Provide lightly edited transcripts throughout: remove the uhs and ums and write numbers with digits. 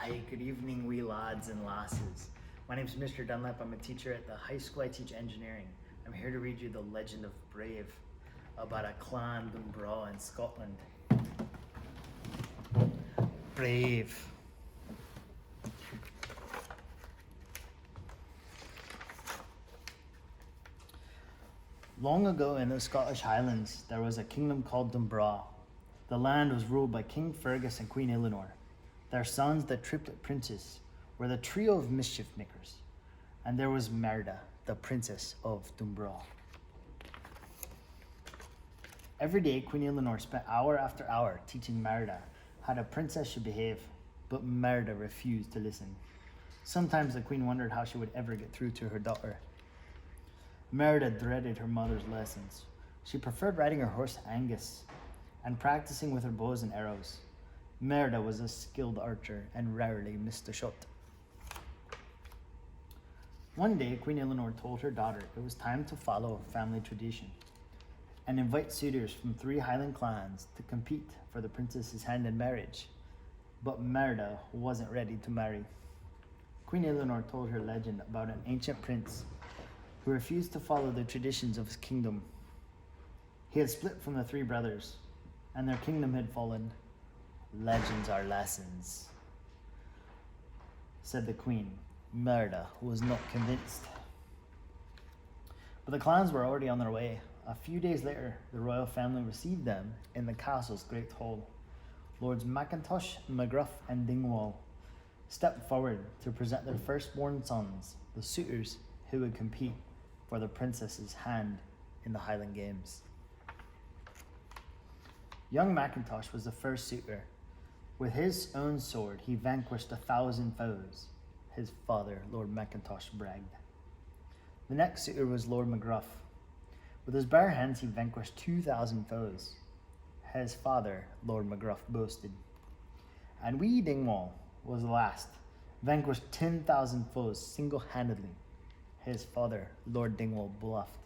Hi, good evening, wee lads and lasses. My name is Mr. Dunlap. I'm a teacher at the high school. I teach engineering. I'm here to read you the legend of Brave about a clan Dunbra in Scotland. Brave. Long ago in the Scottish Highlands, there was a kingdom called Dunbra. The land was ruled by King Fergus and Queen Eleanor. Their sons, the triplet princes, were the trio of mischief makers. And there was Merda, the princess of Dunbra. Every day, Queen Eleanor spent hour after hour teaching Merda how a princess should behave, but Merda refused to listen. Sometimes the queen wondered how she would ever get through to her daughter. Merda dreaded her mother's lessons. She preferred riding her horse Angus and practicing with her bows and arrows. Merda was a skilled archer and rarely missed a shot. One day, Queen Eleanor told her daughter it was time to follow family tradition and invite suitors from 3 Highland clans to compete for the princess's hand in marriage. But Merda wasn't ready to marry. Queen Eleanor told her legend about an ancient prince who refused to follow the traditions of his kingdom. He had split from the 3 brothers, and their kingdom had fallen. Legends are lessons, said the queen. Merda was not convinced. But the clans were already on their way. A few days later, the royal family received them in the castle's great hall. Lords Macintosh, McGruff, and Dingwall stepped forward to present their firstborn sons, the suitors who would compete for the princess's hand in the Highland Games. Young Macintosh was the first suitor. With his own sword, he vanquished 1,000 foes. His father, Lord Macintosh, bragged. The next suitor was Lord McGruff. With his bare hands, he vanquished 2,000 foes. His father, Lord McGruff, boasted. And wee Dingwall was last, vanquished 10,000 foes single-handedly. His father, Lord Dingwall, bluffed.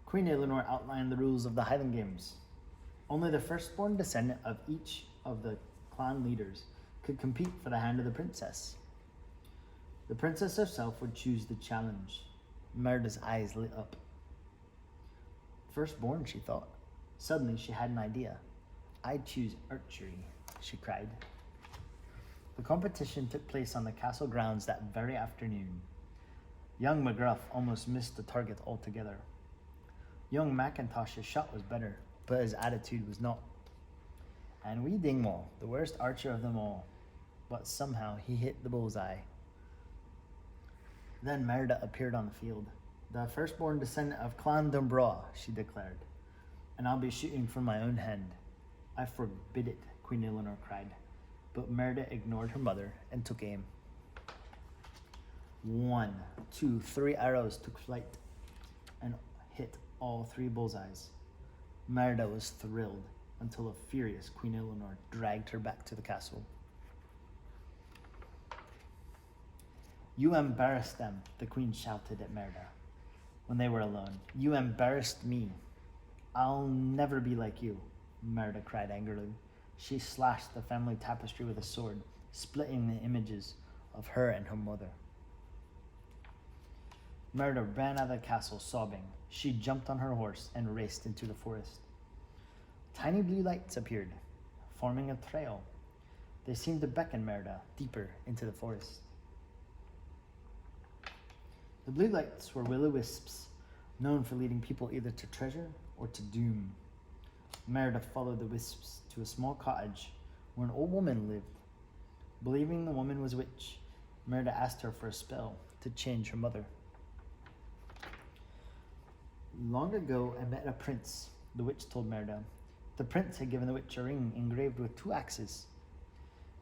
Queen Eleanor outlined the rules of the Highland Games. Only the firstborn descendant of each of the clan leaders could compete for the hand of the princess. The princess herself would choose the challenge. Merda's eyes lit up. Firstborn, she thought. Suddenly she had an idea. I'd choose archery, she cried. The competition took place on the castle grounds that very afternoon. Young McGruff almost missed the target altogether. Young Macintosh's shot was better, but his attitude was not. And wee Dingwall, the worst archer of them all, but somehow he hit the bullseye. Then Merda appeared on the field. The firstborn descendant of Clan Dunbra, she declared, and I'll be shooting from my own hand. I forbid it, Queen Eleanor cried, but Merda ignored her mother and took aim. 1, 2, 3 arrows took flight and hit all 3 bullseyes. Merda was thrilled until a furious Queen Eleanor dragged her back to the castle. You embarrassed them, the queen shouted at Merda when they were alone. You embarrassed me. I'll never be like you, Merda cried angrily. She slashed the family tapestry with a sword, splitting the images of her and her mother. Merda ran out of the castle sobbing. She jumped on her horse and raced into the forest. Tiny blue lights appeared, forming a trail. They seemed to beckon Merda deeper into the forest. The blue lights were will-o-wisps, known for leading people either to treasure or to doom. Merda followed the wisps to a small cottage where an old woman lived. Believing the woman was a witch, Merda asked her for a spell to change her mother. Long ago, I met a prince, the witch told Merda. The prince had given the witch a ring engraved with 2 axes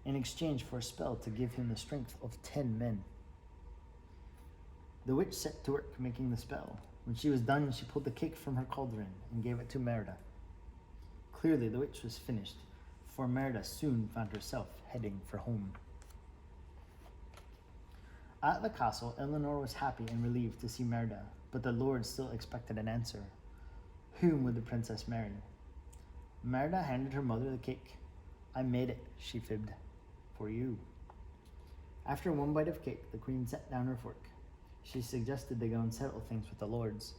in exchange for a spell to give him the strength of 10 men. The witch set to work making the spell. When she was done, she pulled the cake from her cauldron and gave it to Merda. Clearly, the witch was finished, for Merda soon found herself heading for home. At the castle, Eleanor was happy and relieved to see Merda, but the lord still expected an answer. Whom would the princess marry? Merda handed her mother the cake. I made it, she fibbed. For you. After one bite of cake, the queen set down her fork. She suggested they go and settle things with the lords.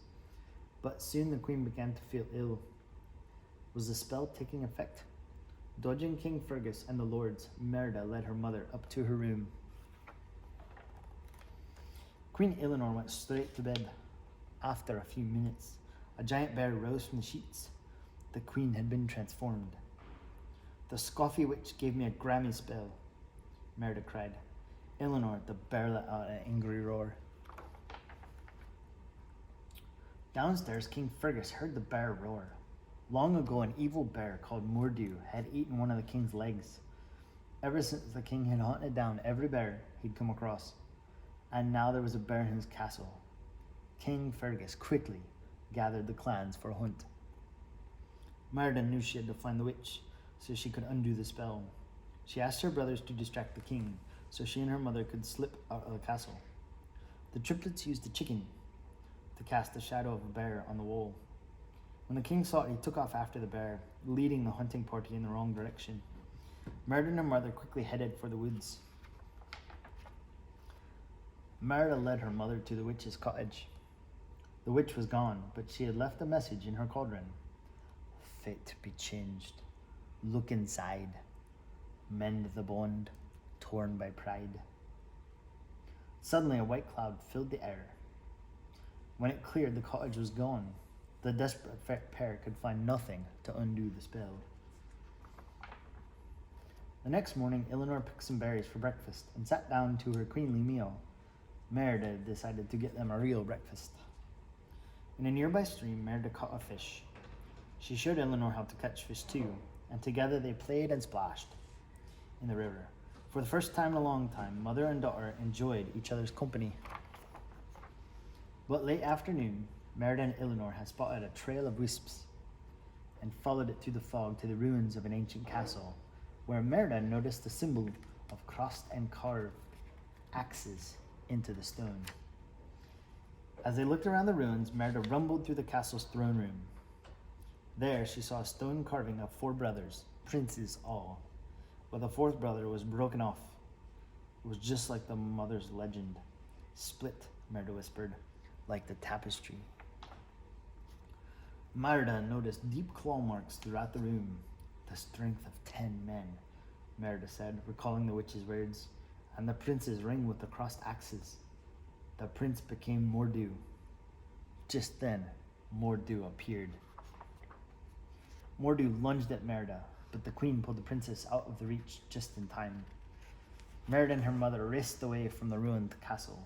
But soon the queen began to feel ill. Was the spell taking effect? Dodging King Fergus and the lords, Merida led her mother up to her room. Queen Eleanor went straight to bed. After a few minutes, a giant bear rose from the sheets. The queen had been transformed. "The scoffy witch gave me a Grammy spell," Merida cried. Eleanor, the bear, let out an angry roar. Downstairs, King Fergus heard the bear roar. Long ago, an evil bear called Mordew had eaten one of the king's legs. Ever since, the king had hunted down every bear he'd come across, and now there was a bear in his castle. King Fergus quickly gathered the clans for a hunt. Merida knew she had to find the witch so she could undo the spell. She asked her brothers to distract the king so she and her mother could slip out of the castle. The triplets used a chicken to cast the shadow of a bear on the wall. When the king saw it, he took off after the bear, leading the hunting party in the wrong direction. Merida and her mother quickly headed for the woods. Merida led her mother to the witch's cottage. The witch was gone, but she had left a message in her cauldron. "Fate to be changed. Look inside. Mend the bond, torn by pride." Suddenly, a white cloud filled the air. When it cleared, the cottage was gone. The desperate pair could find nothing to undo the spell. The next morning, Eleanor picked some berries for breakfast and sat down to her queenly meal. Merida decided to get them a real breakfast. In a nearby stream, Merida caught a fish. She showed Eleanor how to catch fish too, and together they played and splashed in the river. For the first time in a long time, mother and daughter enjoyed each other's company. But late afternoon, Merida and Eleanor had spotted a trail of wisps and followed it through the fog to the ruins of an ancient castle, where Merida noticed the symbol of crossed and carved axes into the stone. As they looked around the ruins, Merida rumbled through the castle's throne room. There she saw a stone carving of 4 brothers, princes all, but the 4th brother was broken off. It was just like the mother's legend. "Split," Merida whispered, "like the tapestry." Merida noticed deep claw marks throughout the room. "The strength of 10 men, Merida said, recalling the witch's words, "and the prince's ring with the crossed axes." The prince became Mordew. Just then, Mordew appeared. Mordew lunged at Merida, but the queen pulled the princess out of the reach just in time. Merida and her mother raced away from the ruined castle.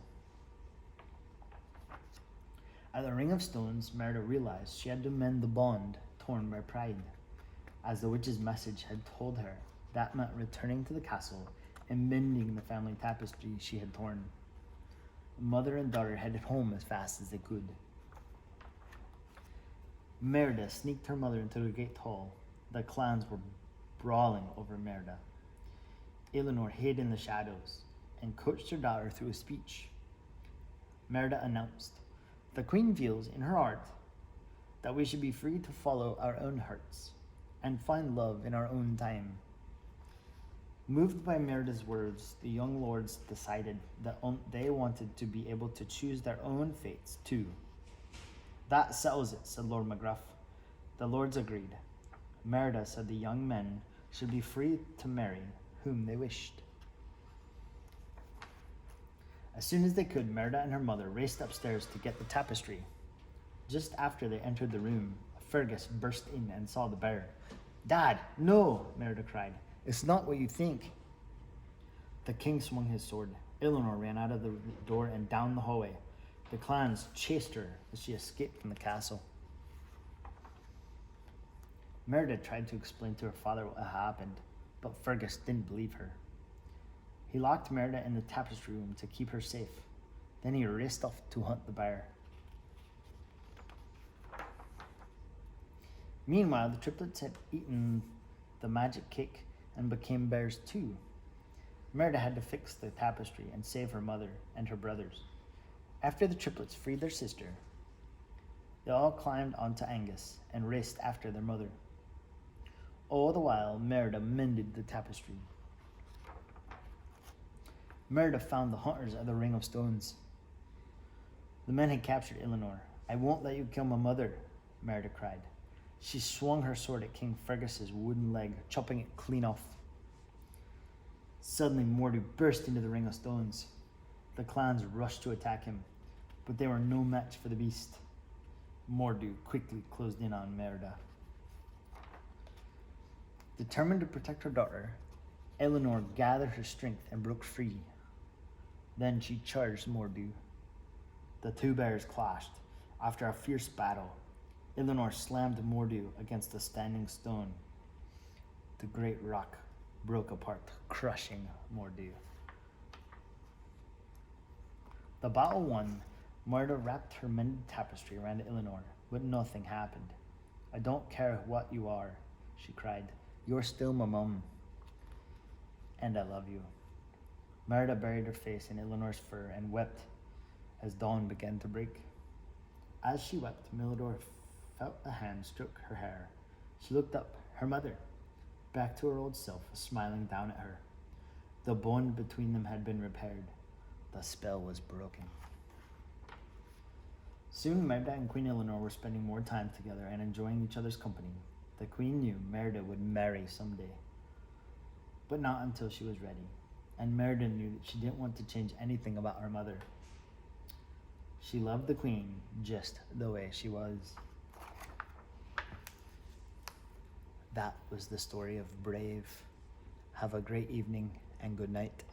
At the Ring of Stones, Merida realized she had to mend the bond torn by pride. As the witch's message had told her, that meant returning to the castle and mending the family tapestry she had torn. Mother and daughter headed home as fast as they could. Merida sneaked her mother into the great hall. The clans were brawling over Merida. Eleanor hid in the shadows and coached her daughter through a speech. Merida announced, "The queen feels in her heart that we should be free to follow our own hearts and find love in our own time." Moved by Merida's words, the young lords decided that they wanted to be able to choose their own fates too. "That settles it," said Lord McGruff. The lords agreed. Merida said the young men should be free to marry whom they wished. As soon as they could, Merida and her mother raced upstairs to get the tapestry. Just after they entered the room, Fergus burst in and saw the bear. "Dad, no!" Merida cried. "It's not what you think." The king swung his sword. Eleanor ran out of the door and down the hallway. The clans chased her as she escaped from the castle. Merida tried to explain to her father what had happened, but Fergus didn't believe her. He locked Merida in the tapestry room to keep her safe. Then he raced off to hunt the bear. Meanwhile, the triplets had eaten the magic cake and became bears too. Merida had to fix the tapestry and save her mother and her brothers. After the triplets freed their sister, they all climbed onto Angus and raced after their mother. All the while, Merida mended the tapestry. Merida found the hunters at the Ring of Stones. The men had captured Eleanor. I won't let you kill my mother, Merida cried. She swung her sword at King Fergus's wooden leg, chopping it clean off. Suddenly, Mordu burst into the Ring of Stones. The clans rushed to attack him, but they were no match for the beast. Mordu quickly closed in on Merida. Determined to protect her daughter, Eleanor gathered her strength and broke free. Then she charged Mordu. The two bears clashed. After a fierce battle, Eleanor slammed Mordu against a standing stone. The great rock broke apart, crushing Mordu. The battle won, Merida wrapped her mended tapestry around Eleanor, but nothing happened. I don't care what you are, she cried. You're still my mum, and I love you. Merida buried her face in Eleanor's fur and wept as dawn began to break. As she wept, Milidor felt a hand stroke her hair. She looked up. Her mother, back to her old self, was smiling down at her. The bond between them had been repaired. The spell was broken. Soon Merida and Queen Eleanor were spending more time together and enjoying each other's company. The queen knew Merida would marry someday, but not until she was ready. And Merida knew that she didn't want to change anything about her mother. She loved the queen just the way she was. That was the story of Brave. Have a great evening and good night.